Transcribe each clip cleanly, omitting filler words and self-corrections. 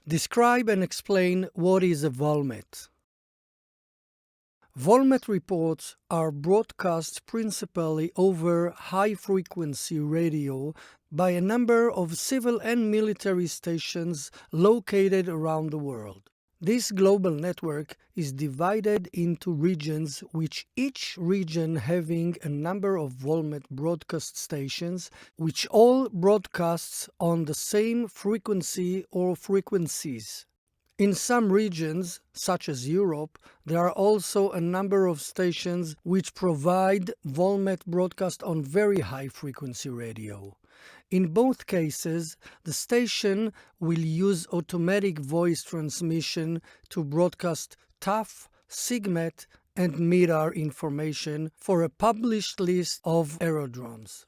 Describe and explain what is a VOLMET. VOLMET reports are broadcast principally over high-frequency radio by a number of civil and military stations located around the world. This global network is divided into regions, which each region having a number of VOLMET broadcast stations, which all broadcasts on the same frequency or frequencies. In some regions, such as Europe, there are also a number of stations which provide VOLMET broadcast on very high-frequency radio. In both cases, the station will use automatic voice transmission to broadcast TAF, SIGMET, and MIDAR information for a published list of aerodromes.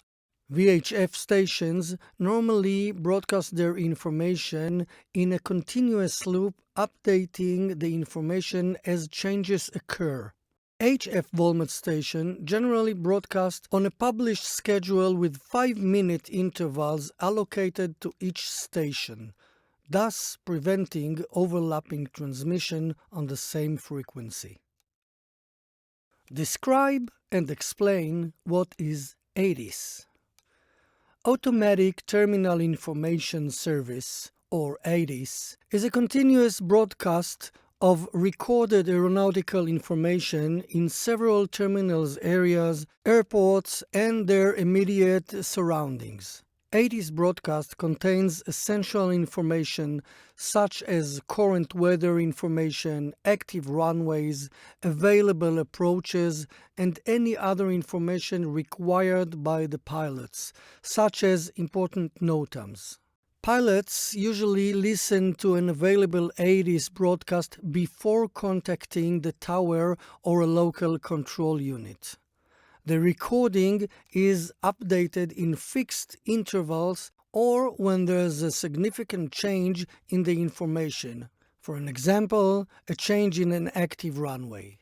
VHF stations normally broadcast their information in a continuous loop, updating the information as changes occur. HF VOLMET station generally broadcast on a published schedule with 5-minute intervals allocated to each station, thus preventing overlapping transmission on the same frequency. Describe and explain what is ATIS. Automatic Terminal Information Service, or ATIS, is a continuous broadcast of recorded aeronautical information in several terminals areas, airports, and their immediate surroundings. ATIS broadcast contains essential information such as current weather information, active runways, available approaches, and any other information required by the pilots, such as important NOTAMs. Pilots usually listen to an available ATIS broadcast before contacting the tower or a local control unit. The recording is updated in fixed intervals or when there's a significant change in the information, for an example, a change in an active runway.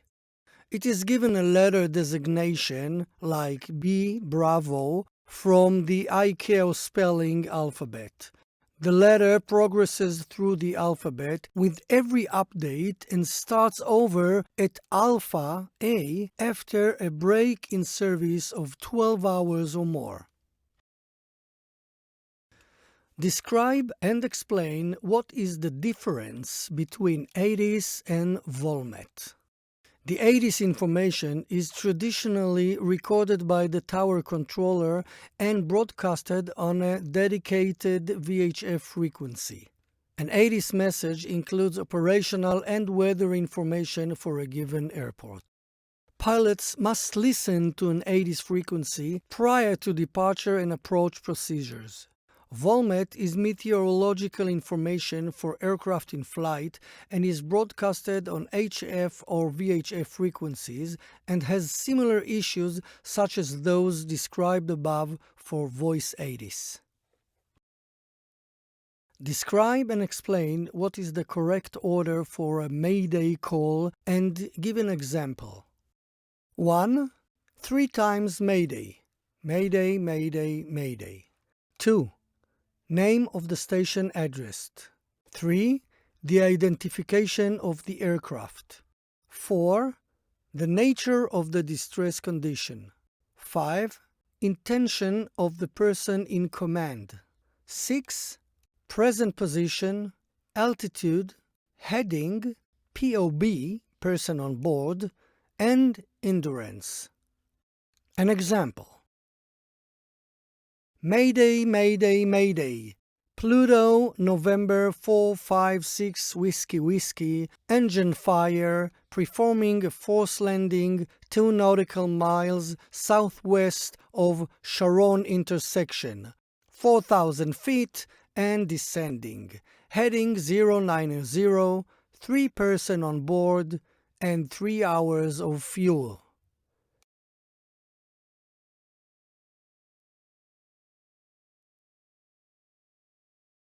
It is given a letter designation like B Bravo from the ICAO spelling alphabet. The letter progresses through the alphabet with every update and starts over at Alpha A after a break in service of 12 hours or more. Describe and explain what is the difference between ATIS and VOLMET. The ATIS information is traditionally recorded by the tower controller and broadcasted on a dedicated VHF frequency. An ATIS message includes operational and weather information for a given airport. Pilots must listen to an ATIS frequency prior to departure and approach procedures. VOLMET is meteorological information for aircraft in flight and is broadcasted on HF or VHF frequencies and has similar issues such as those described above for voice ATIS. Describe and explain what is the correct order for a MAYDAY call and give an example. 1. 3 times MAYDAY. MAYDAY, MAYDAY, MAYDAY. 2. Name of the station addressed. 3. The identification of the aircraft. 4. The nature of the distress condition. 5. Intention of the person in command. 6. Present position, altitude, heading, POB, person on board, and endurance. An example. Mayday, Mayday, Mayday. Pluto, November 456 Whiskey Whiskey, engine fire, performing a forced landing 2 nautical miles southwest of Sharon intersection, 4,000 feet and descending, heading 090, 3 person on board, and 3 hours of fuel.